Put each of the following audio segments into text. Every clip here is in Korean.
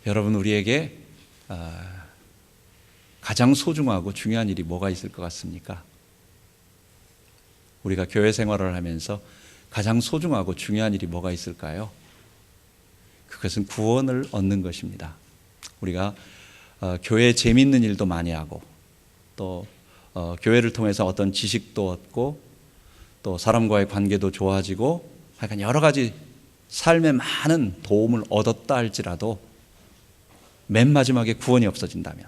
여러분, 우리에게 가장 소중하고 중요한 일이 뭐가 있을 것 같습니까? 우리가 교회 생활을 하면서 가장 소중하고 중요한 일이 뭐가 있을까요? 그것은 구원을 얻는 것입니다. 우리가 교회에 재미있는 일도 많이 하고 또 교회를 통해서 어떤 지식도 얻고 또 사람과의 관계도 좋아지고 하여간 여러 가지 삶에 많은 도움을 얻었다 할지라도 맨 마지막에 구원이 없어진다면,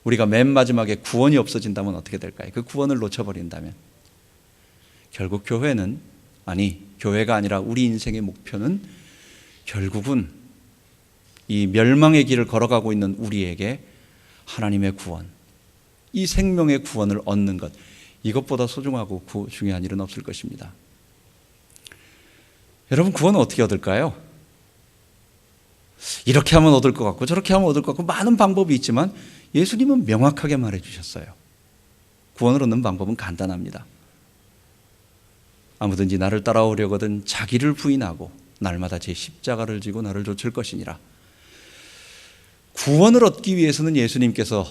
우리가 맨 마지막에 구원이 없어진다면 어떻게 될까요? 그 구원을 놓쳐버린다면 결국 교회가 아니라 우리 인생의 목표는 결국은 이 멸망의 길을 걸어가고 있는 우리에게 하나님의 구원, 이 생명의 구원을 얻는 것, 이것보다 소중하고 중요한 일은 없을 것입니다. 여러분, 구원은 어떻게 얻을까요? 이렇게 하면 얻을 것 같고 저렇게 하면 얻을 것 같고 많은 방법이 있지만 예수님은 명확하게 말해 주셨어요. 구원을 얻는 방법은 간단합니다. 아무든지 나를 따라오려거든 자기를 부인하고 날마다 제 십자가를 지고 나를 좇을 것이니라. 구원을 얻기 위해서는 예수님께서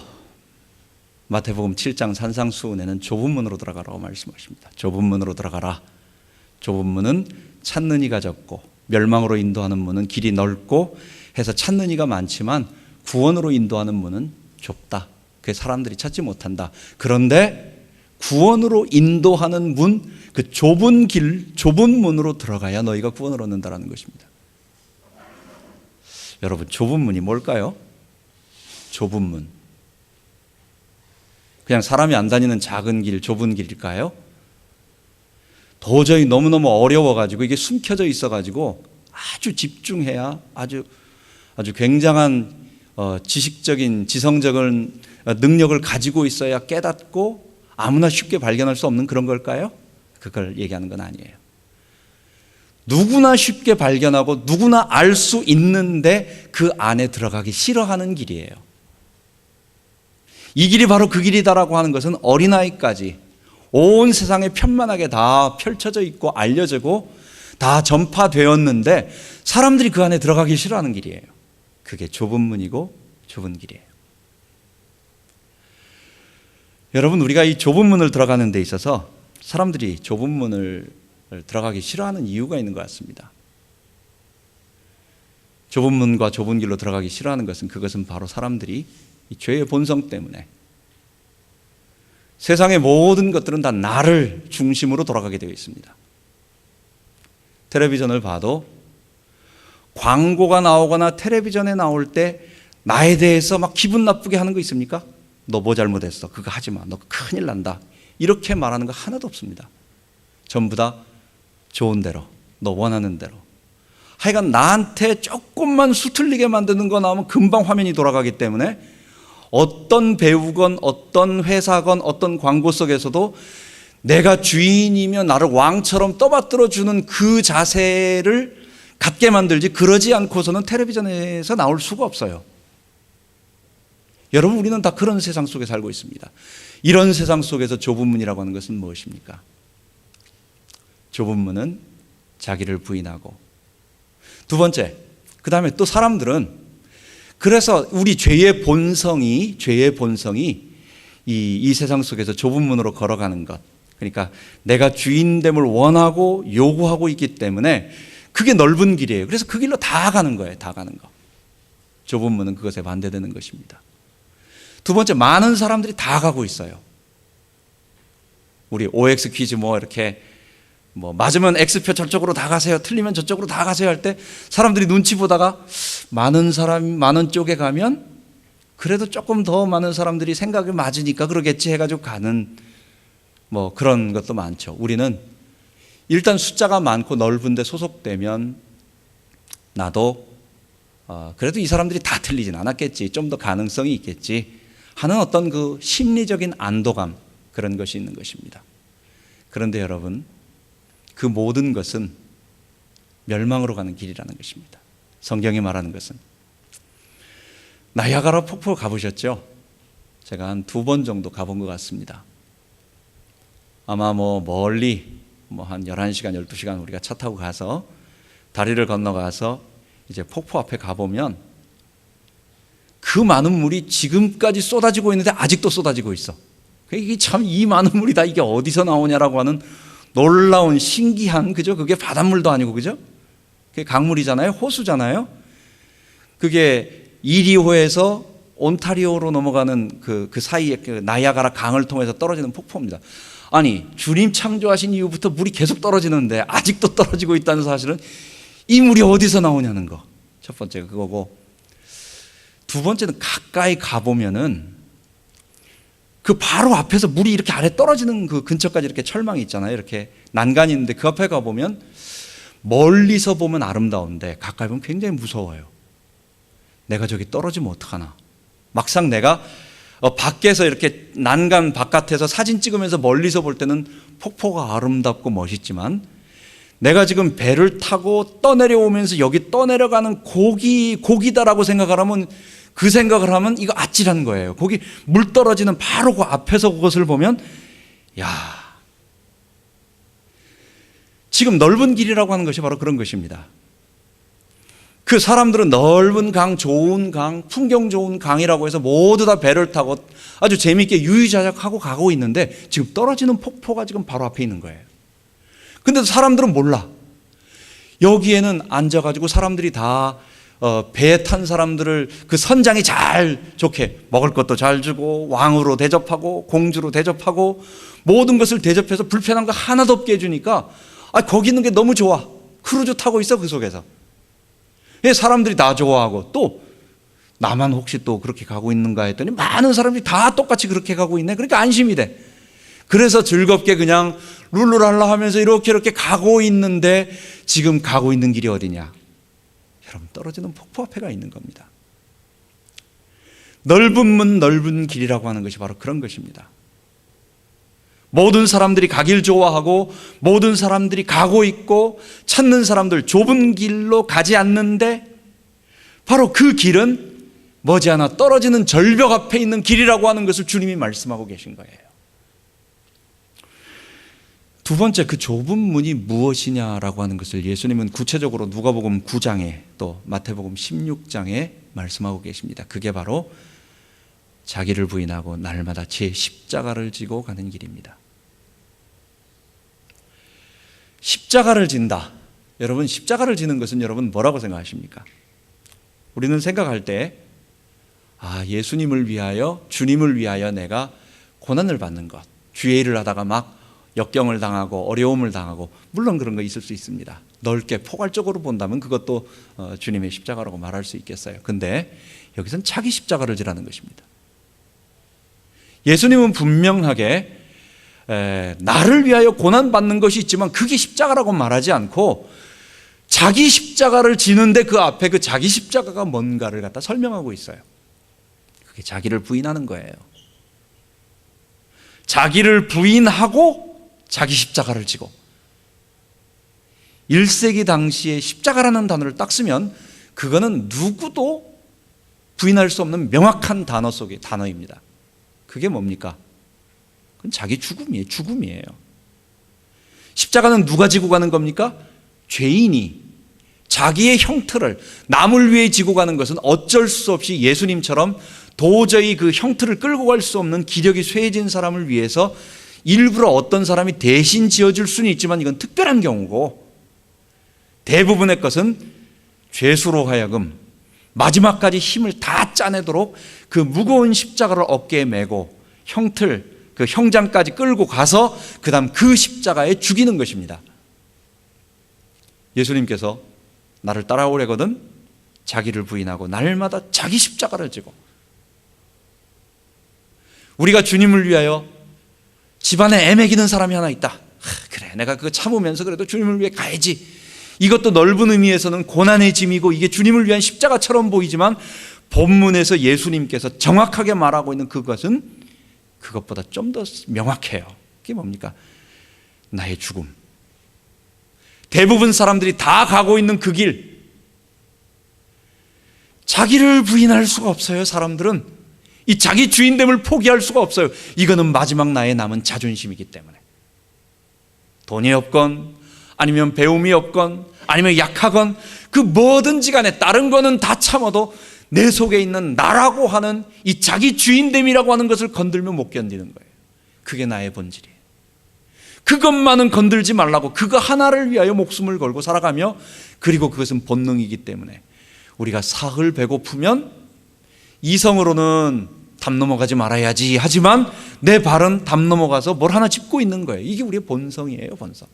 마태복음 7장 산상수훈에는 좁은 문으로 들어가라고 말씀하십니다. 좁은 문으로 들어가라. 좁은 문은 찾는 이가 적고 멸망으로 인도하는 문은 길이 넓고 해서 찾는 이가 많지만 구원으로 인도하는 문은 좁다. 그게 사람들이 찾지 못한다. 그런데 구원으로 인도하는 문, 그 좁은 길, 좁은 문으로 들어가야 너희가 구원을 얻는다라는 것입니다. 여러분, 좁은 문이 뭘까요? 좁은 문. 그냥 사람이 안 다니는 작은 길, 좁은 길일까요? 도저히 너무너무 어려워가지고 이게 숨겨져 있어가지고 아주 집중해야 아주 굉장한 지식적인, 지성적인 능력을 가지고 있어야 깨닫고 아무나 쉽게 발견할 수 없는 그런 걸까요? 그걸 얘기하는 건 아니에요. 누구나 쉽게 발견하고 누구나 알 수 있는데 그 안에 들어가기 싫어하는 길이에요. 이 길이 바로 그 길이다라고 하는 것은 어린아이까지 온 세상에 편만하게 다 펼쳐져 있고 알려지고 다 전파되었는데 사람들이 그 안에 들어가기 싫어하는 길이에요. 그게 좁은 문이고 좁은 길이에요. 여러분, 우리가 이 좁은 문을 들어가는 데 있어서 사람들이 좁은 문을 들어가기 싫어하는 이유가 있는 것 같습니다. 좁은 문과 좁은 길로 들어가기 싫어하는 것은 그것은 바로 사람들이 이 죄의 본성 때문에 세상의 모든 것들은 다 나를 중심으로 돌아가게 되어 있습니다. 텔레비전을 봐도 광고가 나오거나 텔레비전에 나올 때 나에 대해서 막 기분 나쁘게 하는 거 있습니까? 너 뭐 잘못했어. 그거 하지 마. 너 큰일 난다. 이렇게 말하는 거 하나도 없습니다. 전부 다 좋은 대로, 너 원하는 대로. 하여간 나한테 조금만 수틀리게 만드는 거 나오면 금방 화면이 돌아가기 때문에 어떤 배우건 어떤 회사건 어떤 광고 속에서도 내가 주인이며 나를 왕처럼 떠받들어 주는 그 자세를 갖게 만들지, 그러지 않고서는 텔레비전에서 나올 수가 없어요. 여러분, 우리는 다 그런 세상 속에 살고 있습니다. 이런 세상 속에서 좁은 문이라고 하는 것은 무엇입니까? 좁은 문은 자기를 부인하고, 두 번째, 그 다음에 또 사람들은 그래서 우리 죄의 본성이 이 세상 속에서 좁은 문으로 걸어가는 것, 그러니까 내가 주인됨을 원하고 요구하고 있기 때문에 그게 넓은 길이에요. 그래서 그 길로 다 가는 거예요. 다 가는 거. 좁은 문은 그것에 반대되는 것입니다. 두 번째, 많은 사람들이 다 가고 있어요. 우리 OX 퀴즈 이렇게 맞으면 X표 저쪽으로 다 가세요, 틀리면 저쪽으로 다 가세요 할 때 사람들이 눈치 보다가 많은 사람이 많은 쪽에 가면 그래도 조금 더 많은 사람들이 생각이 맞으니까 그러겠지 해가지고 가는 그런 것도 많죠. 우리는 일단 숫자가 많고 넓은 데 소속되면 나도 그래도 이 사람들이 다 틀리진 않았겠지, 좀 더 가능성이 있겠지 하는 어떤 그 심리적인 안도감, 그런 것이 있는 것입니다. 그런데 여러분, 그 모든 것은 멸망으로 가는 길이라는 것입니다. 성경이 말하는 것은, 나이아가라 폭포 가보셨죠? 제가 한 2번 정도 가본 것 같습니다. 아마 멀리 한 11시간, 12시간 우리가 차 타고 가서 다리를 건너가서 이제 폭포 앞에 가보면 그 많은 물이 지금까지 쏟아지고 있는데 아직도 쏟아지고 있어. 이게 참 이 많은 물이 다 이게 어디서 나오냐라고 하는 놀라운 신기한, 그죠? 그게 바닷물도 아니고, 그죠? 그게 강물이잖아요. 호수잖아요. 그게 이리호에서 온타리오로 넘어가는 그 사이에 그 나이아가라 강을 통해서 떨어지는 폭포입니다. 아니, 주님 창조하신 이후부터 물이 계속 떨어지는데 아직도 떨어지고 있다는 사실은 이 물이 어디서 나오냐는 거. 첫 번째가 그거고, 두 번째는 가까이 가보면은 그 바로 앞에서 물이 이렇게 아래 떨어지는 그 근처까지 이렇게 철망이 있잖아요. 이렇게 난간이 있는데 그 앞에 가보면 멀리서 보면 아름다운데 가까이 보면 굉장히 무서워요. 내가 저기 떨어지면 어떡하나. 막상 내가 밖에서 이렇게 난간 바깥에서 사진 찍으면서 멀리서 볼 때는 폭포가 아름답고 멋있지만 내가 지금 배를 타고 떠내려오면서 여기 떠내려가는 고기다라고 생각을 하면, 그 생각을 하면 이거 아찔한 거예요. 거기 물 떨어지는 바로 그 앞에서 그것을 보면, 야, 지금 넓은 길이라고 하는 것이 바로 그런 것입니다. 그 사람들은 넓은 강, 좋은 강, 풍경 좋은 강이라고 해서 모두 다 배를 타고 아주 재미있게 유유자적하고 가고 있는데 지금 떨어지는 폭포가 지금 바로 앞에 있는 거예요. 근데 사람들은 몰라. 여기에는 앉아가지고 사람들이 다 배에 탄 사람들을 그 선장이 잘 좋게 먹을 것도 잘 주고 왕으로 대접하고 공주로 대접하고 모든 것을 대접해서 불편한 거 하나도 없게 해주니까 거기 있는 게 너무 좋아. 크루즈 타고 있어 그 속에서. 사람들이 다 좋아하고, 또 나만 혹시 또 그렇게 가고 있는가 했더니 많은 사람들이 다 똑같이 그렇게 가고 있네. 그러니까 안심이 돼. 그래서 즐겁게 그냥 룰루랄라 하면서 이렇게 가고 있는데 지금 가고 있는 길이 어디냐? 여러분, 떨어지는 폭포 앞에가 있는 겁니다. 넓은 문 넓은 길이라고 하는 것이 바로 그런 것입니다. 모든 사람들이 가길 좋아하고 모든 사람들이 가고 있고 찾는 사람들 좁은 길로 가지 않는데 바로 그 길은 머지않아 떨어지는 절벽 앞에 있는 길이라고 하는 것을 주님이 말씀하고 계신 거예요. 두 번째, 그 좁은 문이 무엇이냐라고 하는 것을 예수님은 구체적으로 누가복음 9장에 또 마태복음 16장에 말씀하고 계십니다. 그게 바로 자기를 부인하고 날마다 제 십자가를 지고 가는 길입니다. 십자가를 진다. 여러분, 십자가를 지는 것은 여러분 뭐라고 생각하십니까? 우리는 생각할 때 예수님을 위하여, 주님을 위하여 내가 고난을 받는 것, 주의 일을 하다가 막 역경을 당하고 어려움을 당하고, 물론 그런 거 있을 수 있습니다. 넓게 포괄적으로 본다면 그것도 주님의 십자가라고 말할 수 있겠어요. 근데 여기서는 자기 십자가를 지라는 것입니다. 예수님은 분명하게 나를 위하여 고난받는 것이 있지만 그게 십자가라고 말하지 않고 자기 십자가를 지는데 그 앞에 그 자기 십자가가 뭔가를 갖다 설명하고 있어요. 그게 자기를 부인하는 거예요. 자기를 부인하고 자기 십자가를 지고. 1세기 당시에 십자가라는 단어를 딱 쓰면 그거는 누구도 부인할 수 없는 명확한 단어 속의 단어입니다. 그게 뭡니까? 그건 자기 죽음이에요. 십자가는 누가 지고 가는 겁니까? 죄인이 자기의 형틀을 남을 위해 지고 가는 것은 어쩔 수 없이 예수님처럼 도저히 그 형틀을 끌고 갈 수 없는 기력이 쇠해진 사람을 위해서 일부러 어떤 사람이 대신 지어줄 수는 있지만 이건 특별한 경우고, 대부분의 것은 죄수로 하여금 마지막까지 힘을 다 짜내도록 그 무거운 십자가를 어깨에 메고 형틀, 그 형장까지 끌고 가서 그 다음 그 십자가에 죽이는 것입니다. 예수님께서 나를 따라오려거든 자기를 부인하고 날마다 자기 십자가를 지고. 우리가 주님을 위하여 집안에 애매기는 사람이 하나 있다. 그래, 내가 그거 참으면서 그래도 주님을 위해 가야지. 이것도 넓은 의미에서는 고난의 짐이고 이게 주님을 위한 십자가처럼 보이지만 본문에서 예수님께서 정확하게 말하고 있는 그것은 그것보다 좀 더 명확해요. 그게 뭡니까? 나의 죽음. 대부분 사람들이 다 가고 있는 그 길, 자기를 부인할 수가 없어요. 사람들은 이 자기 주인됨을 포기할 수가 없어요. 이거는 마지막 나의 남은 자존심이기 때문에. 돈이 없건 아니면 배움이 없건 아니면 약하건 그 뭐든지 간에 다른 거는 다 참아도 내 속에 있는 나라고 하는 이 자기 주인됨이라고 하는 것을 건들면 못 견디는 거예요. 그게 나의 본질이에요. 그것만은 건들지 말라고, 그거 하나를 위하여 목숨을 걸고 살아가며, 그리고 그것은 본능이기 때문에 우리가 사흘 배고프면 이성으로는 담 넘어가지 말아야지 하지만 내 발은 담 넘어가서 뭘 하나 짚고 있는 거예요. 이게 우리의 본성이에요. 본성.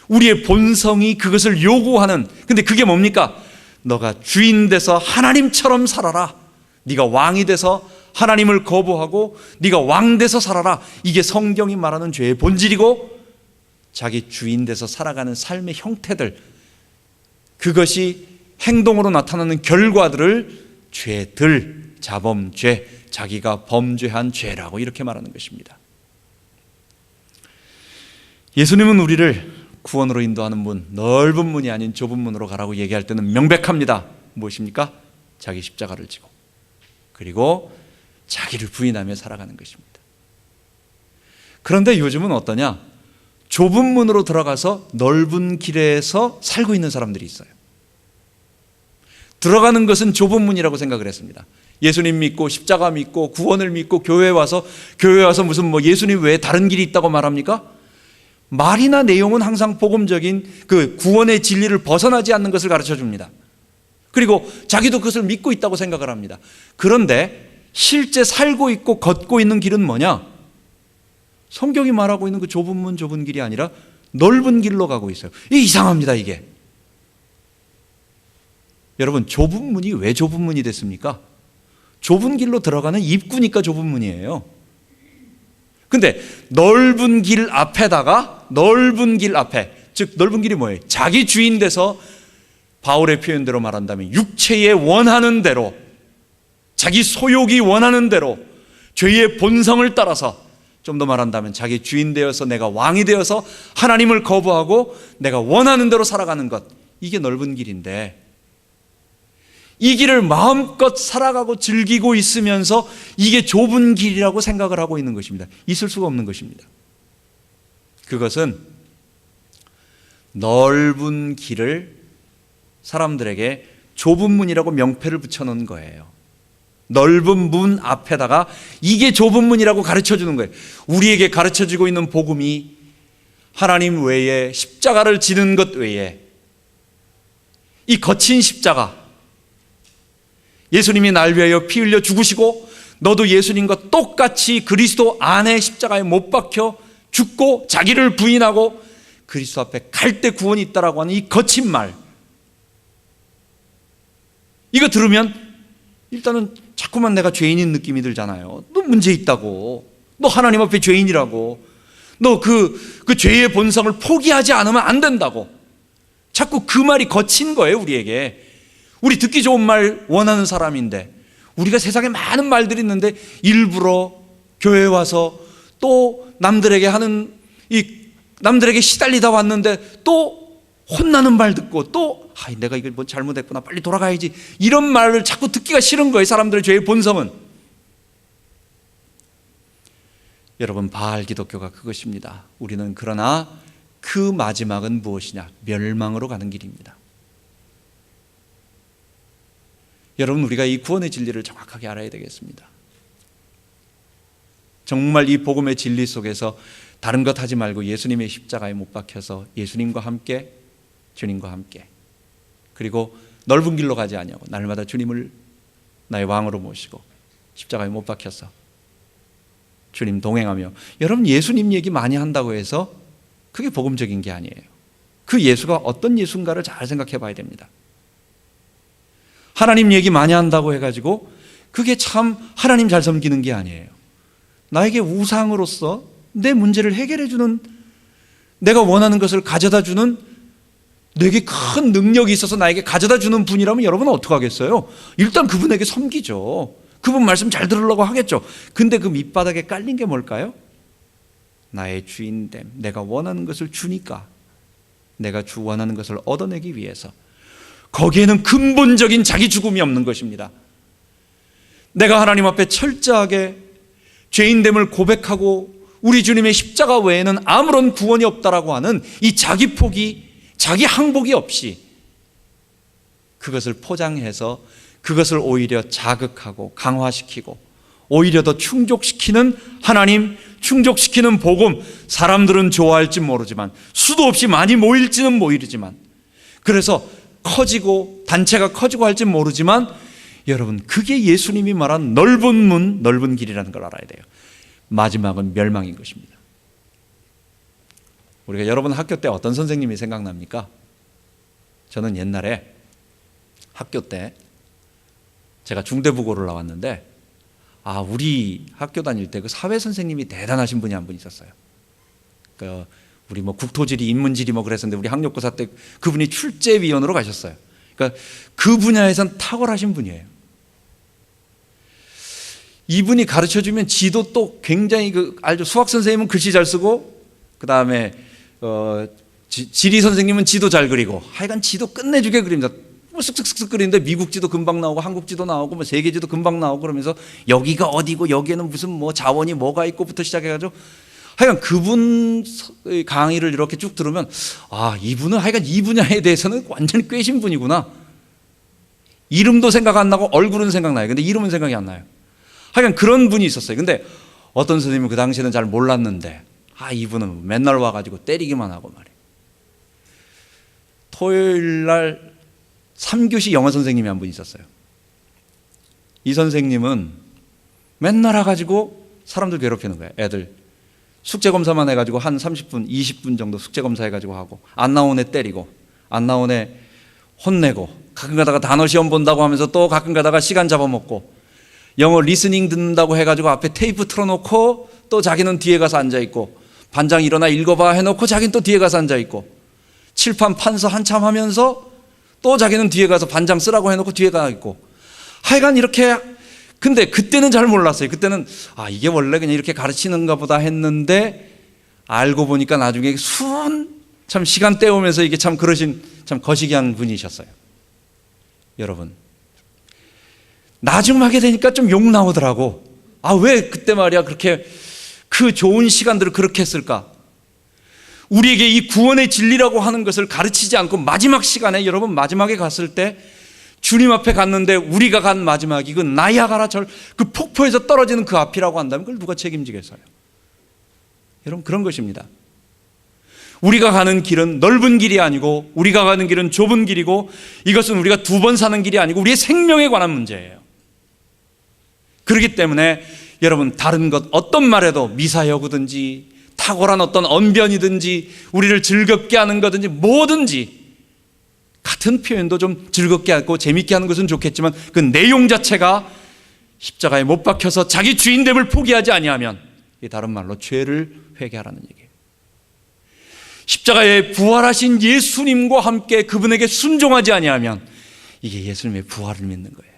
우리의 본성이 그것을 요구하는, 근데 그게 뭡니까? 너가 주인 돼서 하나님처럼 살아라. 네가 왕이 돼서 하나님을 거부하고 네가 왕 돼서 살아라. 이게 성경이 말하는 죄의 본질이고, 자기 주인 돼서 살아가는 삶의 형태들, 그것이 행동으로 나타나는 결과들을 죄들, 자범죄, 자기가 범죄한 죄라고 이렇게 말하는 것입니다. 예수님은 우리를 구원으로 인도하는 문, 넓은 문이 아닌 좁은 문으로 가라고 얘기할 때는 명백합니다. 무엇입니까? 자기 십자가를 지고, 그리고 자기를 부인하며 살아가는 것입니다. 그런데 요즘은 어떠냐? 좁은 문으로 들어가서 넓은 길에서 살고 있는 사람들이 있어요. 들어가는 것은 좁은 문이라고 생각을 했습니다. 예수님 믿고 십자가 믿고 구원을 믿고 교회에 와서 무슨 뭐 예수님 외에 다른 길이 있다고 말합니까? 말이나 내용은 항상 복음적인 그 구원의 진리를 벗어나지 않는 것을 가르쳐 줍니다. 그리고 자기도 그것을 믿고 있다고 생각을 합니다. 그런데 실제 살고 있고 걷고 있는 길은 뭐냐? 성경이 말하고 있는 그 좁은 문, 좁은 길이 아니라 넓은 길로 가고 있어요. 이게 이상합니다, 이게. 여러분, 좁은 문이 왜 좁은 문이 됐습니까? 좁은 길로 들어가는 입구니까 좁은 문이에요. 근데 넓은 길 앞에다가, 넓은 길 앞에, 즉 넓은 길이 뭐예요? 자기 주인 돼서 바울의 표현대로 말한다면 육체의 원하는 대로, 자기 소욕이 원하는 대로 죄의 본성을 따라서, 좀 더 말한다면 자기 주인 되어서 내가 왕이 되어서 하나님을 거부하고 내가 원하는 대로 살아가는 것, 이게 넓은 길인데, 이 길을 마음껏 살아가고 즐기고 있으면서 이게 좁은 길이라고 생각을 하고 있는 것입니다. 있을 수가 없는 것입니다. 그것은 넓은 길을 사람들에게 좁은 문이라고 명패를 붙여놓은 거예요. 넓은 문 앞에다가 이게 좁은 문이라고 가르쳐주는 거예요. 우리에게 가르쳐주고 있는 복음이 하나님 외에, 십자가를 지는 것 외에, 이 거친 십자가, 예수님이 날 위하여 피 흘려 죽으시고 너도 예수님과 똑같이 그리스도 안에 십자가에 못 박혀 죽고 자기를 부인하고 그리스도 앞에 갈 때 구원이 있다라고 하는 이 거친 말, 이거 들으면 일단은 자꾸만 내가 죄인인 느낌이 들잖아요. 너 문제 있다고, 너 하나님 앞에 죄인이라고, 너 그 죄의 본성을 포기하지 않으면 안 된다고, 자꾸 그 말이 거친 거예요. 우리에게. 우리 듣기 좋은 말 원하는 사람인데, 우리가 세상에 많은 말들이 있는데 일부러 교회에 와서 또 남들에게 시달리다 왔는데 또 혼나는 말 듣고 또 내가 이걸 뭐 잘못했구나, 빨리 돌아가야지, 이런 말을 자꾸 듣기가 싫은 거예요. 사람들의 죄의 본성은. 여러분, 바알 기독교가 그것입니다. 우리는 그러나 그 마지막은 무엇이냐? 멸망으로 가는 길입니다. 여러분, 우리가 이 구원의 진리를 정확하게 알아야 되겠습니다. 정말 이 복음의 진리 속에서 다른 것 하지 말고 예수님의 십자가에 못 박혀서 예수님과 함께, 주님과 함께, 그리고 넓은 길로 가지 아니하고 날마다 주님을 나의 왕으로 모시고 십자가에 못 박혀서 주님 동행하며. 여러분, 예수님 얘기 많이 한다고 해서 그게 복음적인 게 아니에요. 그 예수가 어떤 예수인가를 잘 생각해 봐야 됩니다. 하나님 얘기 많이 한다고 해가지고 그게 참 하나님 잘 섬기는 게 아니에요. 나에게 우상으로서 내 문제를 해결해 주는, 내가 원하는 것을 가져다 주는, 내게 큰 능력이 있어서 나에게 가져다 주는 분이라면 여러분은 어떻게 하겠어요? 일단 그분에게 섬기죠. 그분 말씀 잘 들으려고 하겠죠. 근데 그 밑바닥에 깔린 게 뭘까요? 나의 주인됨, 내가 원하는 것을 주니까, 내가 원하는 것을 얻어내기 위해서. 거기에는 근본적인 자기 죽음이 없는 것입니다. 내가 하나님 앞에 철저하게 죄인됨을 고백하고 우리 주님의 십자가 외에는 아무런 구원이 없다라고 하는 이 자기 포기, 자기 항복이 없이 그것을 포장해서 그것을 오히려 자극하고 강화시키고 오히려 더 충족시키는 하나님, 충족시키는 복음, 사람들은 좋아할지 모르지만 수도 없이 많이 모일지는 모이지만 그래서 커지고 단체가 커지고 할지 모르지만 여러분 그게 예수님이 말한 넓은 문, 넓은 길이라는 걸 알아야 돼요. 마지막은 멸망인 것입니다. 우리가 여러분 학교 때 어떤 선생님이 생각납니까? 저는 옛날에 학교 때 제가 중대부고를 나왔는데 우리 학교 다닐 때 그 사회 선생님이 대단하신 분이 한 분 있었어요. 우리 국토지리, 인문지리 그랬었는데 우리 학력고사 때 그분이 출제위원으로 가셨어요. 그러니까 그 분야에선 탁월하신 분이에요. 이분이 가르쳐주면 지도 또 굉장히 알죠. 수학 선생님은 글씨 잘 쓰고 그 다음에 지리 선생님은 지도 잘 그리고 하여간 지도 끝내주게 그립니다. 쓱쓱쓱쓱 그리는데 미국 지도 금방 나오고 한국 지도 나오고 세계 지도 금방 나오고 그러면서 여기가 어디고 여기에는 무슨 자원이 뭐가 있고부터 시작해가지고 하여간 그분 강의를 이렇게 쭉 들으면 이분은 하여간 이 분야에 대해서는 완전 꿰신 분이구나. 이름도 생각 안 나고 얼굴은 생각나요. 근데 이름은 생각이 안 나요. 하여간 그런 분이 있었어요. 근데 어떤 선생님은 그 당시에는 잘 몰랐는데 이분은 맨날 와가지고 때리기만 하고 말이에요. 토요일 날 3교시 영어 선생님이 한 분 있었어요. 이 선생님은 맨날 와가지고 사람들 괴롭히는 거예요. 애들 숙제검사만 해가지고 한 30분, 20분 정도 숙제검사 해가지고 하고 안 나온 애 때리고 안 나온 애 혼내고 가끔 가다가 단어 시험 본다고 하면서 또 가끔 가다가 시간 잡아먹고 영어 리스닝 듣는다고 해가지고 앞에 테이프 틀어놓고 또 자기는 뒤에 가서 앉아있고 반장 일어나 읽어봐 해놓고 자기는 또 뒤에 가서 앉아있고 칠판 판서 한참 하면서 또 자기는 뒤에 가서 반장 쓰라고 해놓고 뒤에 가 있고 하여간 이렇게. 근데 그때는 잘 몰랐어요. 그때는 이게 원래 그냥 이렇게 가르치는가 보다 했는데 알고 보니까 나중에 참 시간 때우면서 이게 참 그러신 참 거시기한 분이셨어요. 여러분 나중 하게 되니까 좀 욕 나오더라고. 왜 그때 말이야 그렇게 그 좋은 시간들을 그렇게 했을까? 우리에게 이 구원의 진리라고 하는 것을 가르치지 않고 마지막 시간에 여러분 마지막에 갔을 때 주님 앞에 갔는데 우리가 간 마지막이 그 나이아가라 그 폭포에서 떨어지는 그 앞이라고 한다면 그걸 누가 책임지겠어요? 여러분 그런 것입니다. 우리가 가는 길은 넓은 길이 아니고 우리가 가는 길은 좁은 길이고 이것은 우리가 두 번 사는 길이 아니고 우리의 생명에 관한 문제예요. 그렇기 때문에 여러분 다른 것 어떤 말에도 미사여구든지 탁월한 어떤 언변이든지 우리를 즐겁게 하는 거든지 뭐든지 같은 표현도 좀 즐겁게 하고 재밌게 하는 것은 좋겠지만 그 내용 자체가 십자가에 못 박혀서 자기 주인됨을 포기하지 아니하면 이 다른 말로 죄를 회개하라는 얘기예요. 십자가에 부활하신 예수님과 함께 그분에게 순종하지 아니하면 이게 예수님의 부활을 믿는 거예요.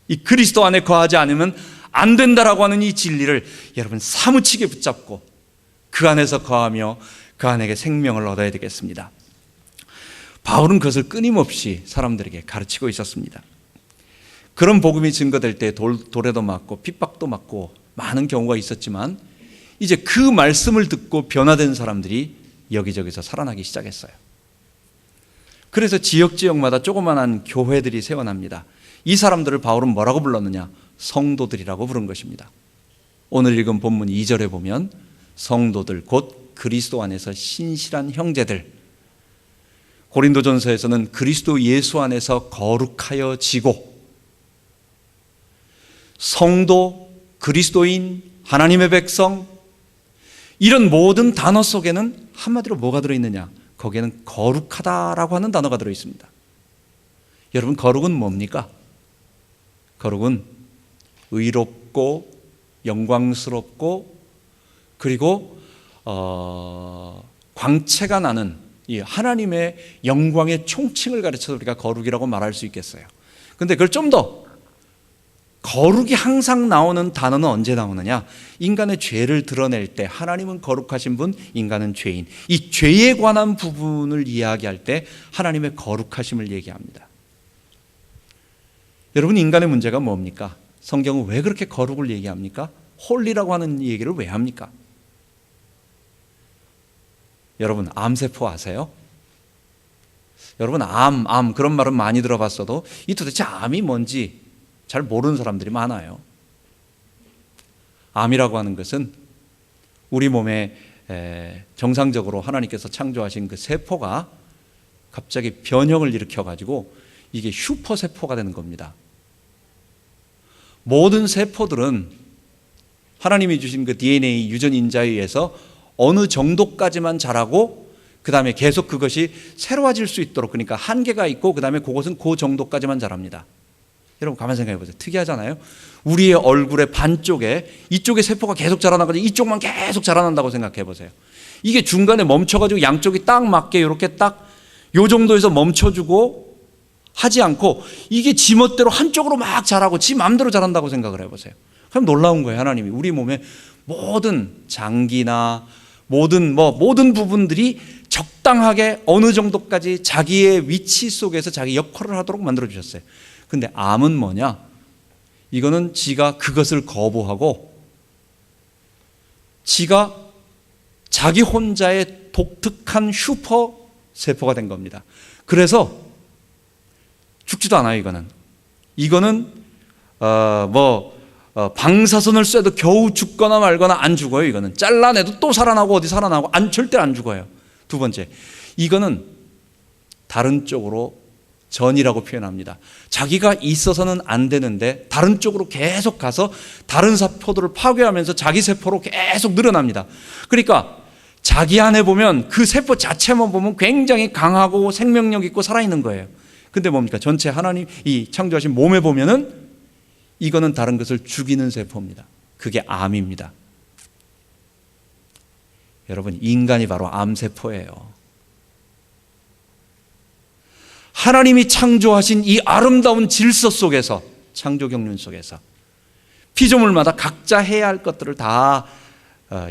이 그리스도 안에 거하지 않으면 안 된다라고 하는 이 진리를 여러분 사무치게 붙잡고 그 안에서 거하며 그 안에게 생명을 얻어야 되겠습니다. 바울은 그것을 끊임없이 사람들에게 가르치고 있었습니다. 그런 복음이 증거될 때 돌에도 맞고 핍박도 맞고 많은 경우가 있었지만 이제 그 말씀을 듣고 변화된 사람들이 여기저기서 살아나기 시작했어요. 그래서 지역마다 조그만한 교회들이 세워납니다. 이 사람들을 바울은 뭐라고 불렀느냐? 성도들이라고 부른 것입니다. 오늘 읽은 본문 2절에 보면 성도들 곧 그리스도 안에서 신실한 형제들, 고린도전서에서는 그리스도 예수 안에서 거룩하여지고 성도, 그리스도인, 하나님의 백성 이런 모든 단어 속에는 한마디로 뭐가 들어있느냐? 거기에는 거룩하다라고 하는 단어가 들어있습니다. 여러분 거룩은 뭡니까? 거룩은 의롭고 영광스럽고 그리고 광채가 나는 이 하나님의 영광의 총칭을 가르쳐서 우리가 거룩이라고 말할 수 있겠어요. 그런데 그걸 좀 더 거룩이 항상 나오는 단어는 언제 나오느냐? 인간의 죄를 드러낼 때 하나님은 거룩하신 분, 인간은 죄인. 이 죄에 관한 부분을 이야기할 때 하나님의 거룩하심을 얘기합니다. 여러분 인간의 문제가 뭡니까? 성경은 왜 그렇게 거룩을 얘기합니까? 홀리라고 하는 얘기를 왜 합니까? 여러분 암세포 아세요? 여러분 암 그런 말은 많이 들어봤어도 이 도대체 암이 뭔지 잘 모르는 사람들이 많아요. 암이라고 하는 것은 우리 몸에 정상적으로 하나님께서 창조하신 그 세포가 갑자기 변형을 일으켜가지고 이게 슈퍼세포가 되는 겁니다. 모든 세포들은 하나님이 주신 그 DNA 유전인자에 의해서 어느 정도까지만 자라고 그 다음에 계속 그것이 새로워질 수 있도록, 그러니까 한계가 있고 그 다음에 그것은 그 정도까지만 자랍니다. 여러분 가만히 생각해 보세요. 특이하잖아요. 우리의 얼굴의 반쪽에 이쪽에 세포가 계속 자라나가지고 이쪽만 계속 자라난다고 생각해 보세요. 이게 중간에 멈춰가지고 양쪽이 딱 맞게 이렇게 딱 요 정도에서 멈춰주고 하지 않고 이게 지 멋대로 한쪽으로 막 자라고 지 마음대로 자란다고 생각을 해보세요. 그럼 놀라운 거예요. 하나님이 우리 몸의 모든 장기나 모든 부분들이 적당하게 어느 정도까지 자기의 위치 속에서 자기 역할을 하도록 만들어 주셨어요. 근데 암은 뭐냐? 이거는 지가 그것을 거부하고 지가 자기 혼자의 독특한 슈퍼 세포가 된 겁니다. 그래서 죽지도 않아요. 이거는 방사선을 쏴도 겨우 죽거나 말거나 안 죽어요. 이거는 잘라내도 또 살아나고 어디 살아나고 절대 안 죽어요. 두 번째, 이거는 다른 쪽으로 전이라고 표현합니다. 자기가 있어서는 안 되는데 다른 쪽으로 계속 가서 다른 세포들을 파괴하면서 자기 세포로 계속 늘어납니다. 그러니까 자기 안에 보면 그 세포 자체만 보면 굉장히 강하고 생명력 있고 살아있는 거예요. 근데 뭡니까? 전체 하나님 이 창조하신 몸에 보면은 이거는 다른 것을 죽이는 세포입니다. 그게 암입니다. 여러분, 인간이 바로 암세포예요. 하나님이 창조하신 이 아름다운 질서 속에서, 창조 경륜 속에서 피조물마다 각자 해야 할 것들을 다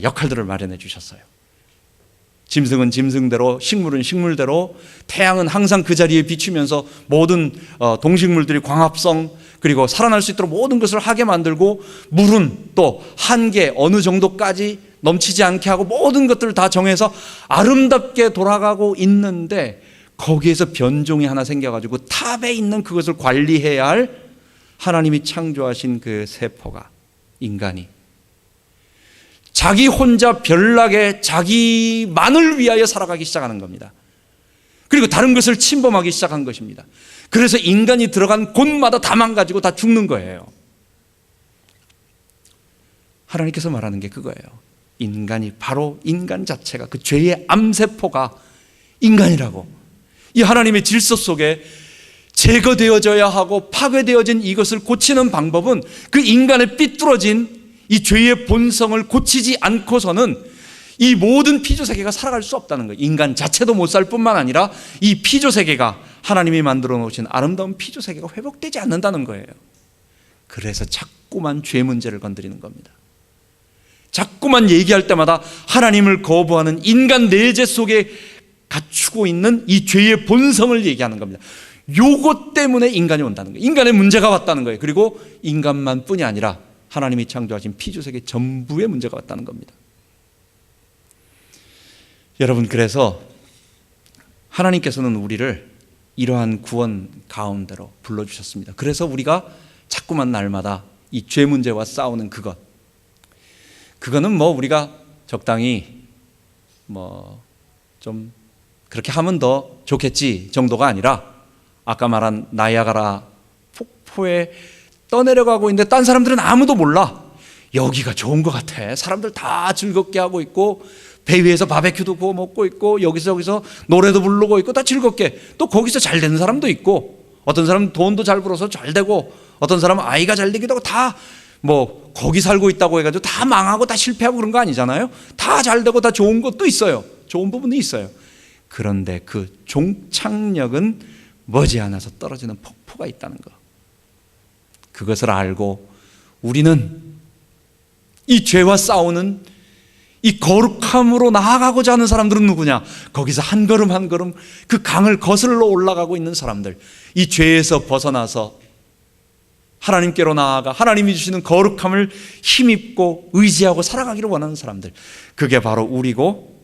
역할들을 마련해 주셨어요. 짐승은 짐승대로, 식물은 식물대로, 태양은 항상 그 자리에 비추면서 모든 동식물들이 광합성 그리고 살아날 수 있도록 모든 것을 하게 만들고, 물은 또 한계 어느 정도까지 넘치지 않게 하고 모든 것들을 다 정해서 아름답게 돌아가고 있는데, 거기에서 변종이 하나 생겨가지고 탑에 있는 그것을 관리해야 할 하나님이 창조하신 그 세포가, 인간이 자기 혼자 별나게 자기만을 위하여 살아가기 시작하는 겁니다. 그리고 다른 것을 침범하기 시작한 것입니다. 그래서 인간이 들어간 곳마다 다 망가지고 다 죽는 거예요. 하나님께서 말하는 게 그거예요. 인간이, 바로 인간 자체가, 그 죄의 암세포가 인간이라고. 이 하나님의 질서 속에 제거되어져야 하고 파괴되어진 이것을 고치는 방법은 그 인간의 삐뚤어진 이 죄의 본성을 고치지 않고서는 이 모든 피조세계가 살아갈 수 없다는 거예요. 인간 자체도 못 살 뿐만 아니라 이 피조세계가, 하나님이 만들어 놓으신 아름다운 피조세계가 회복되지 않는다는 거예요. 그래서 자꾸만 죄 문제를 건드리는 겁니다. 자꾸만 얘기할 때마다 하나님을 거부하는 인간 내재 속에 갖추고 있는 이 죄의 본성을 얘기하는 겁니다. 요것 때문에 인간이 온다는 거예요. 인간의 문제가 왔다는 거예요. 그리고 인간만 뿐이 아니라 하나님이 창조하신 피조세계 전부의 문제가 왔다는 겁니다. 여러분, 그래서 하나님께서는 우리를 이러한 구원 가운데로 불러주셨습니다. 그래서 우리가 자꾸만 날마다 이 죄 문제와 싸우는 그거는 우리가 적당히 좀 그렇게 하면 더 좋겠지 정도가 아니라, 아까 말한 나이아가라 폭포에 떠내려가고 있는데 딴 사람들은 아무도 몰라. 여기가 좋은 것 같아. 사람들 다 즐겁게 하고 있고, 배 위에서 바베큐도 구워 먹고 있고, 여기서 저기서 노래도 부르고 있고, 다 즐겁게. 또 거기서 잘 되는 사람도 있고, 어떤 사람은 돈도 잘 벌어서 잘 되고, 어떤 사람은 아이가 잘 되기도 하고, 다 거기 살고 있다고 해가지고 다 망하고 다 실패하고 그런 거 아니잖아요. 다 잘 되고 다 좋은 것도 있어요. 좋은 부분이 있어요. 그런데 그 종착역은 머지않아서 떨어지는 폭포가 있다는 거. 그것을 알고 우리는 이 죄와 싸우는 이 거룩함으로 나아가고자 하는 사람들은 누구냐? 거기서 한 걸음 한 걸음 그 강을 거슬러 올라가고 있는 사람들, 이 죄에서 벗어나서 하나님께로 나아가 하나님이 주시는 거룩함을 힘입고 의지하고 살아가기를 원하는 사람들, 그게 바로 우리고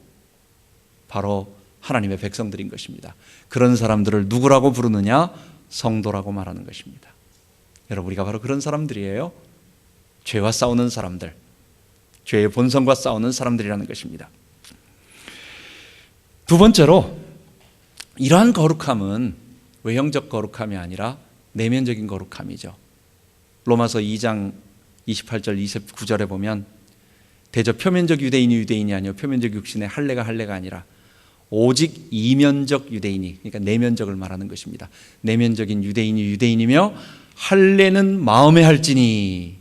바로 하나님의 백성들인 것입니다. 그런 사람들을 누구라고 부르느냐? 성도라고 말하는 것입니다. 여러분, 우리가 바로 그런 사람들이에요. 죄와 싸우는 사람들, 죄의 본성과 싸우는 사람들이라는 것입니다. 두 번째로, 이러한 거룩함은 외형적 거룩함이 아니라 내면적인 거룩함이죠. 로마서 2장 28절 29절에 보면 대저 표면적 유대인이 아니요 표면적 육신의 할례가 아니라 오직 이면적 유대인이, 그러니까 내면적을 말하는 것입니다. 내면적인 유대인이 유대인이며 할례는 마음에 할지니.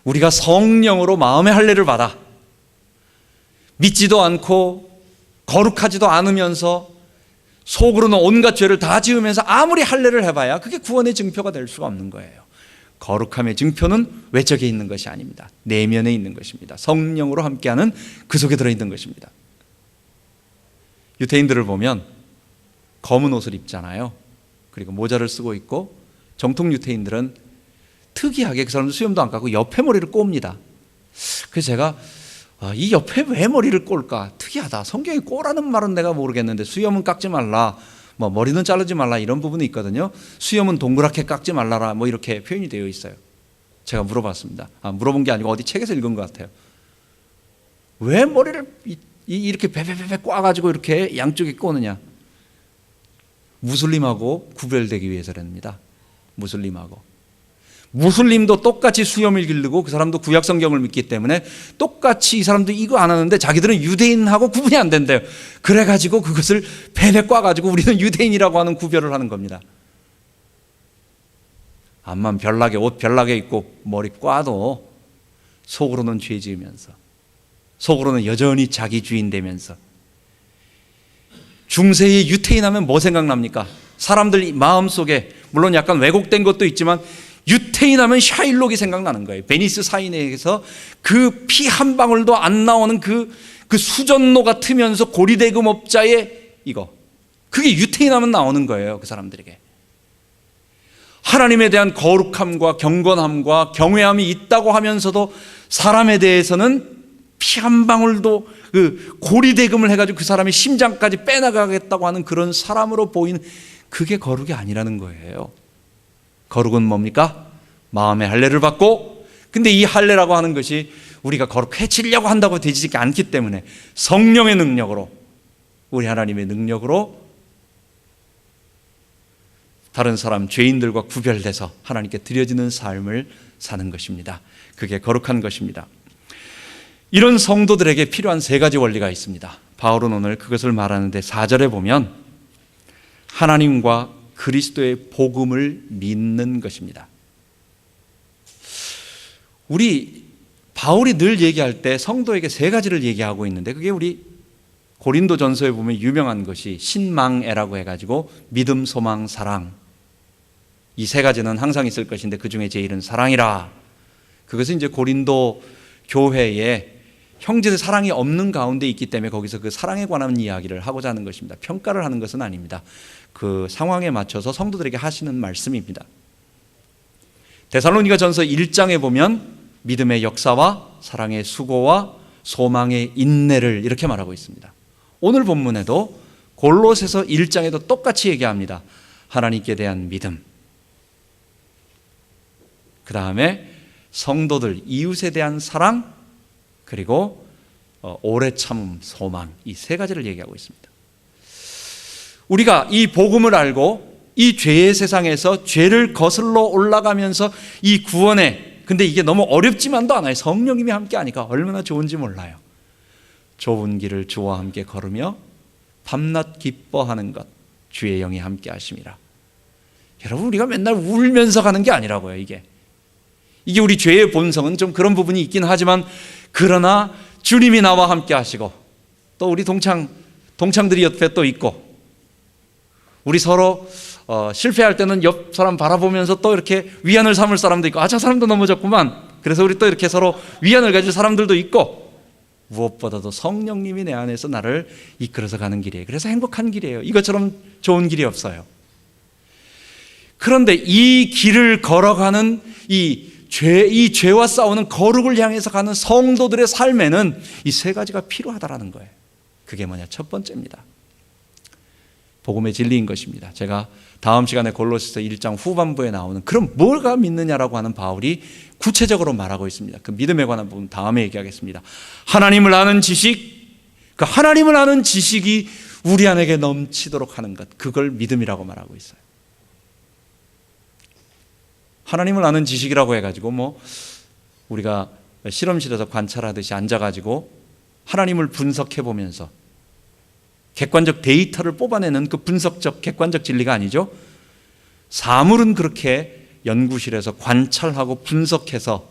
우리가 성령으로 마음의 할례를 받아 믿지도 않고 거룩하지도 않으면서 속으로는 온갖 죄를 다 지으면서 아무리 할례를 해봐야 그게 구원의 증표가 될 수가 없는 거예요. 거룩함의 증표는 외적에 있는 것이 아닙니다. 내면에 있는 것입니다. 성령으로 함께하는 그 속에 들어있는 것입니다. 유대인들을 보면 검은 옷을 입잖아요. 그리고 모자를 쓰고 있고, 정통 유대인들은 특이하게 그 사람들 수염도 안 깎고 옆에 머리를 꼽니다. 그래서 제가 이 옆에 왜 머리를 꼴까? 특이하다. 성경에 꼬라는 말은 내가 모르겠는데 수염은 깎지 말라, 뭐 머리는 자르지 말라, 이런 부분이 있거든요. 수염은 동그랗게 깎지 말라라, 뭐 이렇게 표현이 되어 있어요. 제가 물어봤습니다. 물어본 게 아니고 어디 책에서 읽은 것 같아요. 왜 머리를 이렇게 베베베베 꽈가지고 이렇게 양쪽에 꼬느냐? 무슬림하고 구별되기 위해서랍니다. 무슬림도 똑같이 수염을 기르고 그 사람도 구약 성경을 믿기 때문에 똑같이 이 사람도 이거 안 하는데 자기들은 유대인하고 구분이 안 된대요. 그래가지고 그것을 베베 꽈가지고 우리는 유대인이라고 하는 구별을 하는 겁니다. 앞만 별나게, 옷 별나게 입고 머리 꽈도 속으로는 죄 지으면서, 속으로는 여전히 자기 주인 되면서. 중세의 유태인 하면 뭐 생각납니까? 사람들 마음속에 물론 약간 왜곡된 것도 있지만 유태인 하면 샤일록이 생각나는 거예요. 베니스 사인회에서 그 피 한 방울도 안 나오는 그 수전노 같으면서 고리대금업자의 이거, 그게 유태인 하면 나오는 거예요. 그 사람들에게 하나님에 대한 거룩함과 경건함과 경외함이 있다고 하면서도 사람에 대해서는 피 한 방울도 그 고리대금을 해가지고 그 사람의 심장까지 빼나가겠다고 하는 그런 사람으로 보이는, 그게 거룩이 아니라는 거예요. 거룩은 뭡니까? 마음의 할례를 받고, 근데 이 할례라고 하는 것이 우리가 거룩해지려고 한다고 되지 않기 때문에 성령의 능력으로, 우리 하나님의 능력으로 다른 사람 죄인들과 구별돼서 하나님께 드려지는 삶을 사는 것입니다. 그게 거룩한 것입니다. 이런 성도들에게 필요한 세 가지 원리가 있습니다. 바울은 오늘 그것을 말하는데 4절에 보면 하나님과 그리스도의 복음을 믿는 것입니다. 우리 바울이 늘 얘기할 때 성도에게 세 가지를 얘기하고 있는데, 그게 우리 고린도전서에 보면 유명한 것이 신망애라고 해가지고 믿음, 소망, 사랑, 이 세 가지는 항상 있을 것인데 그 중에 제일은 사랑이라. 그것은 이제 고린도 교회에 형제들 사랑이 없는 가운데 있기 때문에 거기서 그 사랑에 관한 이야기를 하고자 하는 것입니다. 평가를 하는 것은 아닙니다. 그 상황에 맞춰서 성도들에게 하시는 말씀입니다. 데살로니가 전서 1장에 보면 믿음의 역사와 사랑의 수고와 소망의 인내를 이렇게 말하고 있습니다. 오늘 본문에도 골로새서 1장에도 똑같이 얘기합니다. 하나님께 대한 믿음, 그 다음에 성도들, 이웃에 대한 사랑, 그리고 오래 참음, 소망, 이 세 가지를 얘기하고 있습니다. 우리가 이 복음을 알고 이 죄의 세상에서 죄를 거슬러 올라가면서 이 구원에, 근데 이게 너무 어렵지만도 않아요. 성령님이 함께 하니까 얼마나 좋은지 몰라요. 좁은 길을 주와 함께 걸으며 밤낮 기뻐하는 것, 주의 영이 함께 하심이라. 여러분, 우리가 맨날 울면서 가는 게 아니라고요. 이게 우리 죄의 본성은 좀 그런 부분이 있긴 하지만, 그러나 주님이 나와 함께 하시고 또 우리 동창들이 옆에 또 있고, 우리 서로 실패할 때는 옆 사람 바라보면서 또 이렇게 위안을 삼을 사람도 있고, 저 사람도 넘어졌구만, 그래서 우리 또 이렇게 서로 위안을 가질 사람들도 있고, 무엇보다도 성령님이 내 안에서 나를 이끌어서 가는 길이에요. 그래서 행복한 길이에요. 이것처럼 좋은 길이 없어요. 그런데 이 길을 걸어가는 이 죄와 싸우는 거룩을 향해서 가는 성도들의 삶에는 이 세 가지가 필요하다라는 거예요. 그게 뭐냐? 첫 번째입니다. 복음의 진리인 것입니다. 제가 다음 시간에 골로새서 1장 후반부에 나오는 그럼 뭐가 믿느냐라고 하는 바울이 구체적으로 말하고 있습니다. 그 믿음에 관한 부분 다음에 얘기하겠습니다. 하나님을 아는 지식, 그 하나님을 아는 지식이 우리 안에게 넘치도록 하는 것, 그걸 믿음이라고 말하고 있어요. 하나님을 아는 지식이라고 해가지고 뭐 우리가 실험실에서 관찰하듯이 앉아가지고 하나님을 분석해 보면서 객관적 데이터를 뽑아내는 그 분석적 객관적 진리가 아니죠. 사물은 그렇게 연구실에서 관찰하고 분석해서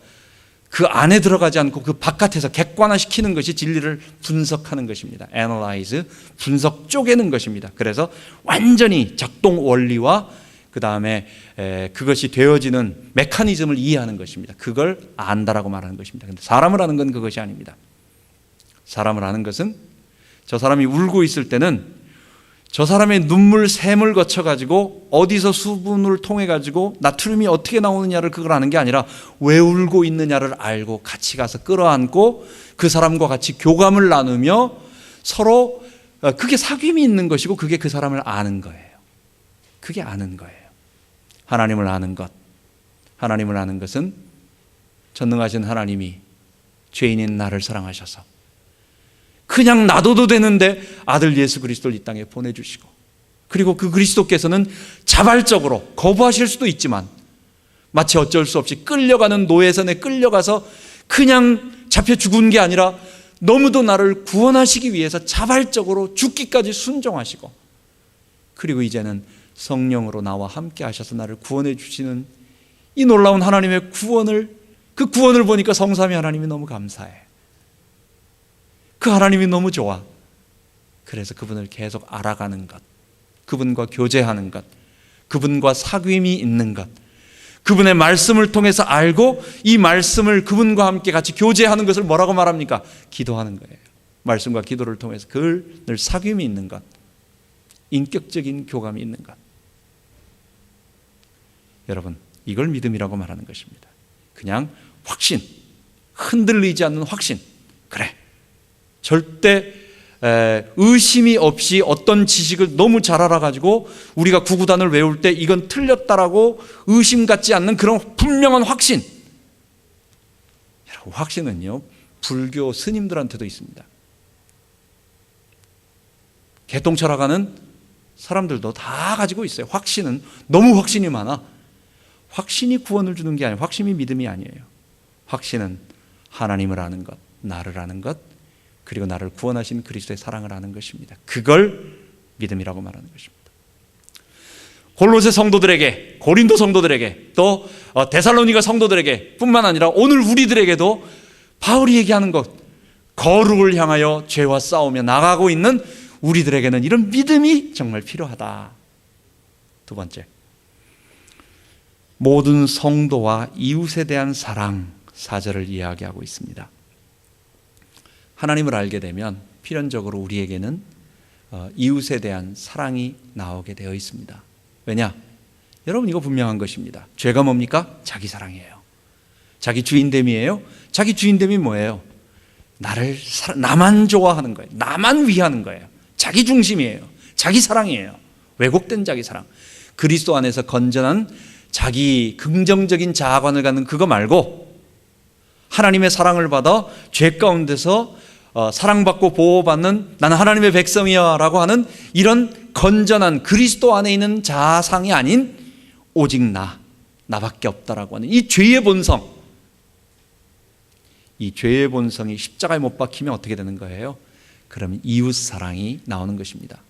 그 안에 들어가지 않고 그 바깥에서 객관화시키는 것이 진리를 분석하는 것입니다. Analyze, 분석 쪼개는 것입니다. 그래서 완전히 작동 원리와 그 다음에 그것이 되어지는 메커니즘을 이해하는 것입니다. 그걸 안다라고 말하는 것입니다. 그런데 사람을 아는 건 그것이 아닙니다. 사람을 아는 것은 저 사람이 울고 있을 때는 저 사람의 눈물 샘을 거쳐가지고 어디서 수분을 통해가지고 나트륨이 어떻게 나오느냐를 그걸 아는 게 아니라 왜 울고 있느냐를 알고 같이 가서 끌어안고 그 사람과 같이 교감을 나누며 서로 그게 사귐이 있는 것이고 그게 그 사람을 아는 거예요. 그게 아는 거예요. 하나님을 아는 것. 하나님을 아는 것은 전능하신 하나님이 죄인인 나를 사랑하셔서 그냥 놔둬도 되는데 아들 예수 그리스도를 이 땅에 보내주시고 그리고 그 그리스도께서는 자발적으로 거부하실 수도 있지만 마치 어쩔 수 없이 끌려가는 노예선에 끌려가서 그냥 잡혀 죽은 게 아니라 너무도 나를 구원하시기 위해서 자발적으로 죽기까지 순종하시고 그리고 이제는 성령으로 나와 함께 하셔서 나를 구원해 주시는 이 놀라운 하나님의 구원을 그 구원을 보니까 성삼위 하나님이 너무 감사해. 그 하나님이 너무 좋아. 그래서 그분을 계속 알아가는 것, 그분과 교제하는 것, 그분과 사귐이 있는 것, 그분의 말씀을 통해서 알고 이 말씀을 그분과 함께 같이 교제하는 것을 뭐라고 말합니까? 기도하는 거예요. 말씀과 기도를 통해서 늘 사귐이 있는 것, 인격적인 교감이 있는 것. 여러분, 이걸 믿음이라고 말하는 것입니다. 그냥 확신, 흔들리지 않는 확신. 그래, 절대 의심이 없이 어떤 지식을 너무 잘 알아가지고 우리가 구구단을 외울 때 이건 틀렸다라고 의심 갖지 않는 그런 분명한 확신. 여러분, 확신은요 불교 스님들한테도 있습니다. 개통철학하는 사람들도 다 가지고 있어요. 확신은 너무 확신이 많아. 확신이 구원을 주는 게 아니에요. 확신이 믿음이 아니에요. 확신은 하나님을 아는 것, 나를 아는 것, 그리고 나를 구원하신 그리스도의 사랑을 아는 것입니다. 그걸 믿음이라고 말하는 것입니다. 골로새 성도들에게, 고린도 성도들에게, 또 데살로니가 성도들에게 뿐만 아니라 오늘 우리들에게도 바울이 얘기하는 것, 거룩을 향하여 죄와 싸우며 나가고 있는 우리들에게는 이런 믿음이 정말 필요하다. 두 번째, 모든 성도와 이웃에 대한 사랑, 4절을 이야기하고 있습니다. 하나님을 알게 되면 필연적으로 우리에게는 이웃에 대한 사랑이 나오게 되어 있습니다. 왜냐? 여러분, 이거 분명한 것입니다. 죄가 뭡니까? 자기 사랑이에요. 자기 주인됨이에요. 자기 주인됨이 뭐예요? 나만 좋아하는 거예요. 나만 위하는 거예요. 자기 중심이에요. 자기 사랑이에요. 왜곡된 자기 사랑. 그리스도 안에서 건전한 자기 긍정적인 자아관을 갖는 그거 말고 하나님의 사랑을 받아 죄 가운데서 사랑받고 보호받는 나는 하나님의 백성이야 라고 하는 이런 건전한 그리스도 안에 있는 자아상이 아닌 오직 나밖에 없다라고 하는 이 죄의 본성, 이 죄의 본성이 십자가에 못 박히면 어떻게 되는 거예요? 그러면 이웃 사랑이 나오는 것입니다.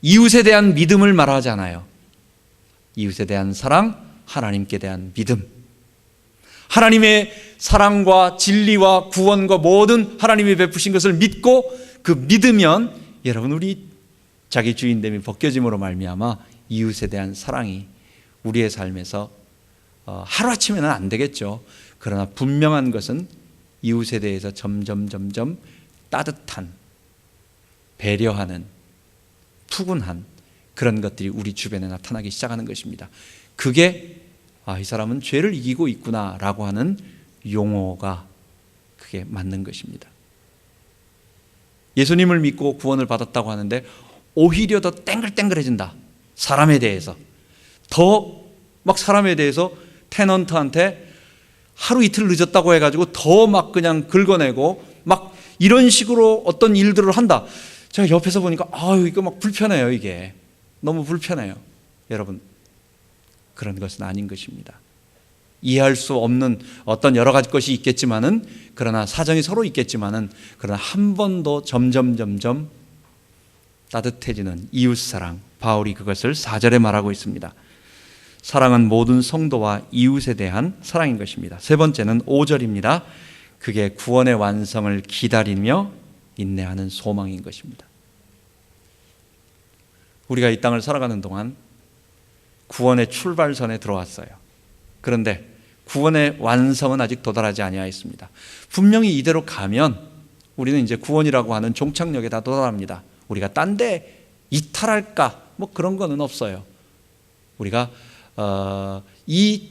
이웃에 대한 믿음을 말하지 않아요. 이웃에 대한 사랑, 하나님께 대한 믿음. 하나님의 사랑과 진리와 구원과 모든 하나님이 베푸신 것을 믿고 그 믿으면 여러분, 우리 자기 주인됨이 벗겨짐으로 말미암아 이웃에 대한 사랑이 우리의 삶에서 하루아침에는 안 되겠죠. 그러나 분명한 것은 이웃에 대해서 점점 따뜻한, 배려하는, 푸근한 그런 것들이 우리 주변에 나타나기 시작하는 것입니다. 그게 이 사람은 죄를 이기고 있구나라고 하는 용어가 그게 맞는 것입니다. 예수님을 믿고 구원을 받았다고 하는데 오히려 더 땡글땡글해진다. 사람에 대해서. 더 막 사람에 대해서 테넌트한테 하루 이틀 늦었다고 해가지고 더 막 그냥 긁어내고 막 이런 식으로 어떤 일들을 한다. 제가 옆에서 보니까 이거 막 불편해요. 이게 너무 불편해요. 여러분, 그런 것은 아닌 것입니다. 이해할 수 없는 어떤 여러 가지 것이 있겠지만은, 그러나 사정이 서로 있겠지만은, 그러나 한 번 더 점점 따뜻해지는 이웃사랑, 바울이 그것을 4절에 말하고 있습니다. 사랑은 모든 성도와 이웃에 대한 사랑인 것입니다. 세 번째는 5절입니다. 그게 구원의 완성을 기다리며 인내하는 소망인 것입니다. 우리가 이 땅을 살아가는 동안 구원의 출발선에 들어왔어요. 그런데 구원의 완성은 아직 도달하지 아니하였습니다. 분명히 이대로 가면 우리는 이제 구원이라고 하는 종착역에 다 도달합니다. 우리가 딴 데 이탈할까? 뭐 그런 거는 없어요. 우리가 이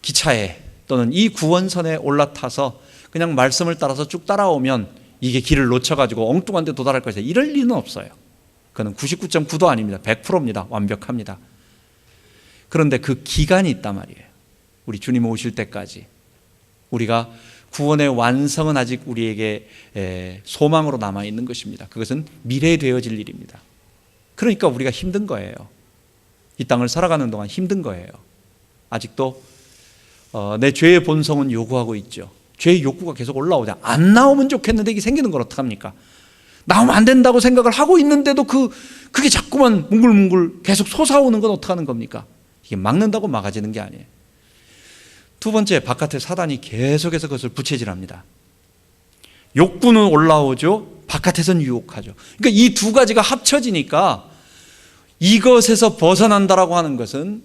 기차에 또는 이 구원선에 올라타서 그냥 말씀을 따라서 쭉 따라오면 이게 길을 놓쳐가지고 엉뚱한 데 도달할 것이다. 이럴 리는 없어요. 그건 99.9도 아닙니다. 100%입니다. 완벽합니다. 그런데 그 기간이 있단 말이에요. 우리 주님 오실 때까지. 우리가 구원의 완성은 아직 우리에게 소망으로 남아있는 것입니다. 그것은 미래에 되어질 일입니다. 그러니까 우리가 힘든 거예요. 이 땅을 살아가는 동안 힘든 거예요. 아직도 내 죄의 본성은 요구하고 있죠. 죄의 욕구가 계속 올라오자. 안 나오면 좋겠는데 이게 생기는 걸 어떡합니까? 나오면 안 된다고 생각을 하고 있는데도 그게 자꾸만 뭉글뭉글 계속 솟아오는 건 어떡하는 겁니까? 이게 막는다고 막아지는 게 아니에요. 두 번째, 바깥에 사단이 계속해서 그것을 부채질합니다. 욕구는 올라오죠. 바깥에서는 유혹하죠. 그러니까 이 두 가지가 합쳐지니까 이것에서 벗어난다라고 하는 것은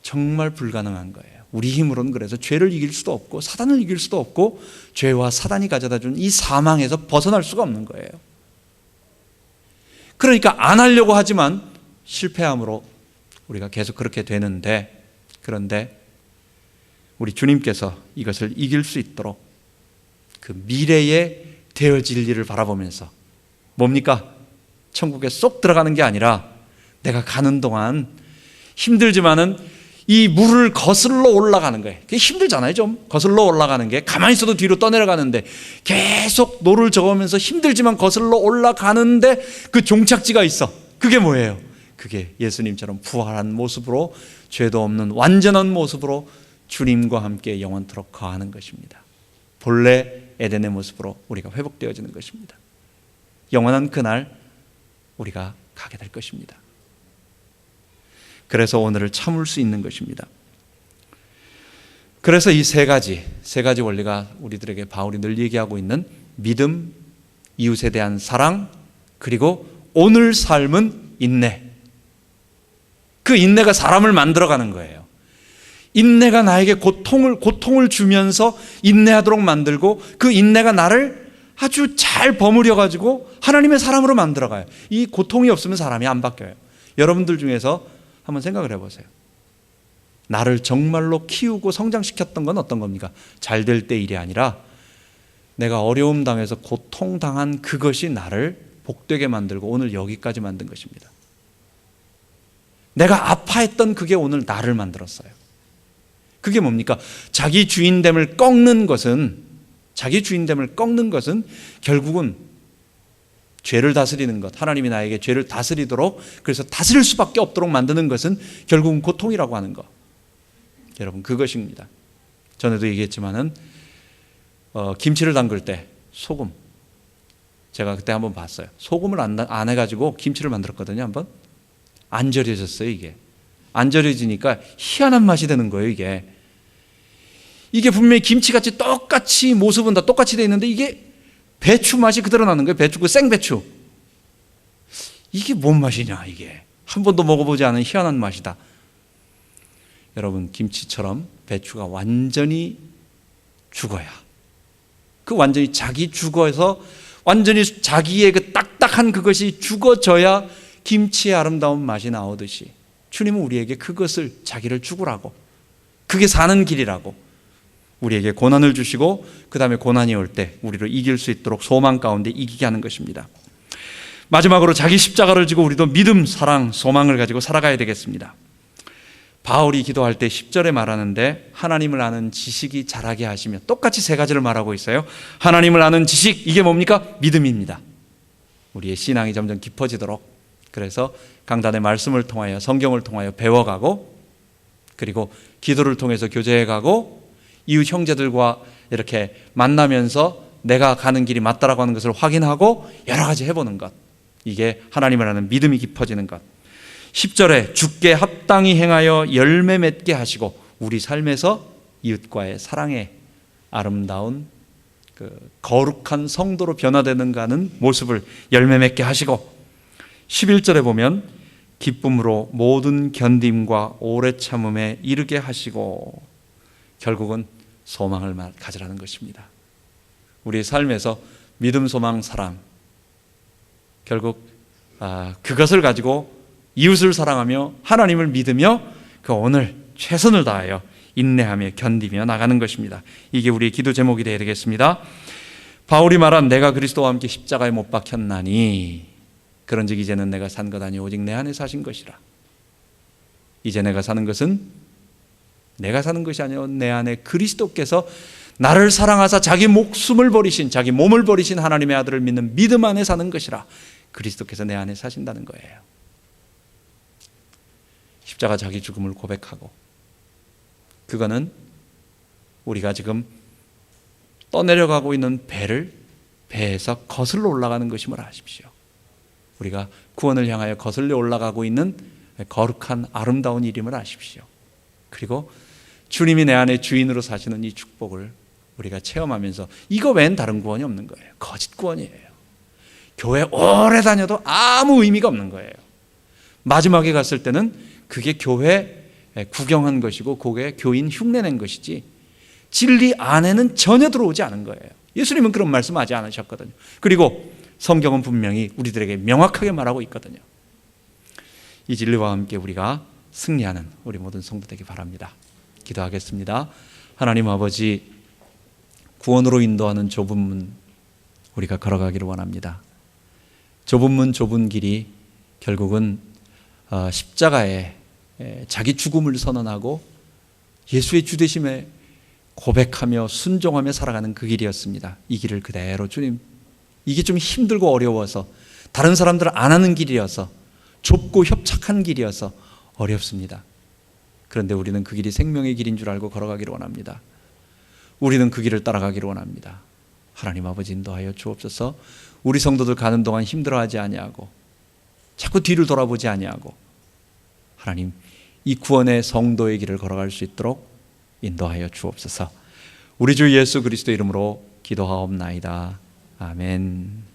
정말 불가능한 거예요. 우리 힘으로는 그래서 죄를 이길 수도 없고 사단을 이길 수도 없고 죄와 사단이 가져다 준 이 사망에서 벗어날 수가 없는 거예요. 그러니까 안 하려고 하지만 실패함으로 우리가 계속 그렇게 되는데, 그런데 우리 주님께서 이것을 이길 수 있도록 그 미래에 되어질 일을 바라보면서 뭡니까? 천국에 쏙 들어가는 게 아니라 내가 가는 동안 힘들지만은 이 물을 거슬러 올라가는 거예요. 그게 힘들잖아요. 좀 거슬러 올라가는 게. 가만히 있어도 뒤로 떠내려가는데 계속 노를 저으면서 힘들지만 거슬러 올라가는데 그 종착지가 있어. 그게 뭐예요? 그게 예수님처럼 부활한 모습으로, 죄도 없는 완전한 모습으로 주님과 함께 영원토록 거하는 것입니다. 본래 에덴의 모습으로 우리가 회복되어지는 것입니다. 영원한 그날 우리가 가게 될 것입니다. 그래서 오늘을 참을 수 있는 것입니다. 그래서 이 세 가지 원리가 우리들에게 바울이 늘 얘기하고 있는 믿음, 이웃에 대한 사랑, 그리고 오늘 삶은 인내. 그 인내가 사람을 만들어가는 거예요. 인내가 나에게 고통을 주면서 인내하도록 만들고, 그 인내가 나를 아주 잘 버무려가지고 하나님의 사람으로 만들어가요. 이 고통이 없으면 사람이 안 바뀌어요. 여러분들 중에서 한번 생각을 해보세요. 나를 정말로 키우고 성장시켰던 건 어떤 겁니까? 잘 될 때 일이 아니라 내가 어려움 당해서 고통당한 그것이 나를 복되게 만들고 오늘 여기까지 만든 것입니다. 내가 아파했던 그게 오늘 나를 만들었어요. 그게 뭡니까? 자기 주인됨을 꺾는 것은 결국은 죄를 다스리는 것, 하나님이 나에게 죄를 다스리도록, 그래서 다스릴 수밖에 없도록 만드는 것은 결국은 고통이라고 하는 것. 여러분, 그것입니다. 전에도 얘기했지만은 김치를 담글 때 소금, 제가 그때 한번 봤어요. 소금을 안 해가지고 김치를 만들었거든요. 한번 안 절여졌어요. 이게 안 절여지니까 희한한 맛이 되는 거예요. 이게 분명히 김치같이 똑같이 모습은 다 똑같이 돼 있는데 이게 배추 맛이 그대로 나는 거예요. 배추, 그 생배추. 이게 뭔 맛이냐, 이게. 한 번도 먹어보지 않은 희한한 맛이다. 여러분, 김치처럼 배추가 완전히 죽어야, 그 완전히 자기 죽어서 완전히 자기의 그 딱딱한 그것이 죽어져야 김치의 아름다운 맛이 나오듯이 주님은 우리에게 그것을, 자기를 죽으라고, 그게 사는 길이라고, 우리에게 고난을 주시고 그 다음에 고난이 올 때 우리를 이길 수 있도록 소망 가운데 이기게 하는 것입니다. 마지막으로 자기 십자가를 지고 우리도 믿음, 사랑, 소망을 가지고 살아가야 되겠습니다. 바울이 기도할 때 10절에 말하는데 하나님을 아는 지식이 자라게 하시며, 똑같이 세 가지를 말하고 있어요. 하나님을 아는 지식, 이게 뭡니까? 믿음입니다. 우리의 신앙이 점점 깊어지도록, 그래서 강단의 말씀을 통하여 성경을 통하여 배워가고, 그리고 기도를 통해서 교제해가고, 이웃 형제들과 이렇게 만나면서 내가 가는 길이 맞다라고 하는 것을 확인하고 여러 가지 해보는 것, 이게 하나님을 아는 믿음이 깊어지는 것. 10절에 주께 합당히 행하여 열매 맺게 하시고, 우리 삶에서 이웃과의 사랑의 아름다운 그 거룩한 성도로 변화되는가는 모습을 열매 맺게 하시고, 11절에 보면 기쁨으로 모든 견딤과 오래 참음에 이르게 하시고, 결국은 소망을 가지라는 것입니다. 우리의 삶에서 믿음, 소망, 사랑, 결국 그것을 가지고 이웃을 사랑하며 하나님을 믿으며 그 오늘 최선을 다하여 인내하며 견디며 나가는 것입니다. 이게 우리의 기도 제목이 되어야 되겠습니다. 바울이 말한 내가 그리스도와 함께 십자가에 못 박혔나니 그런즉 이제는 내가 산 것 아니 오직 내 안에 사신 것이라. 이제 내가 사는 것은 내가 사는 것이 아니요 내 안에 그리스도께서 나를 사랑하사 자기 목숨을 버리신, 자기 몸을 버리신 하나님의 아들을 믿는 믿음 안에 사는 것이라. 그리스도께서 내 안에 사신다는 거예요. 십자가 자기 죽음을 고백하고, 그거는 우리가 지금 떠내려가고 있는 배에서 거슬러 올라가는 것임을 아십시오. 우리가 구원을 향하여 거슬러 올라가고 있는 거룩한 아름다운 일임을 아십시오. 그리고 주님이 내 안에 주인으로 사시는 이 축복을 우리가 체험하면서, 이거 외엔 다른 구원이 없는 거예요. 거짓 구원이에요. 교회 오래 다녀도 아무 의미가 없는 거예요. 마지막에 갔을 때는 그게 교회 구경한 것이고 그게 교인 흉내낸 것이지 진리 안에는 전혀 들어오지 않은 거예요. 예수님은 그런 말씀하지 않으셨거든요. 그리고 성경은 분명히 우리들에게 명확하게 말하고 있거든요. 이 진리와 함께 우리가 승리하는 우리 모든 성도 되기 바랍니다. 기도하겠습니다. 하나님 아버지, 구원으로 인도하는 좁은 문 우리가 걸어가기를 원합니다. 좁은 문, 좁은 길이 결국은 십자가에 자기 죽음을 선언하고 예수의 주되심에 고백하며 순종하며 살아가는 그 길이었습니다. 이 길을 그대로 주님, 이게 좀 힘들고 어려워서, 다른 사람들 안 하는 길이어서, 좁고 협착한 길이어서 어렵습니다. 그런데 우리는 그 길이 생명의 길인 줄 알고 걸어가기를 원합니다. 우리는 그 길을 따라가기를 원합니다. 하나님 아버지 인도하여 주옵소서. 우리 성도들 가는 동안 힘들어하지 아니하고 자꾸 뒤를 돌아보지 아니하고 하나님 이 구원의 성도의 길을 걸어갈 수 있도록 인도하여 주옵소서. 우리 주 예수 그리스도 이름으로 기도하옵나이다. 아멘.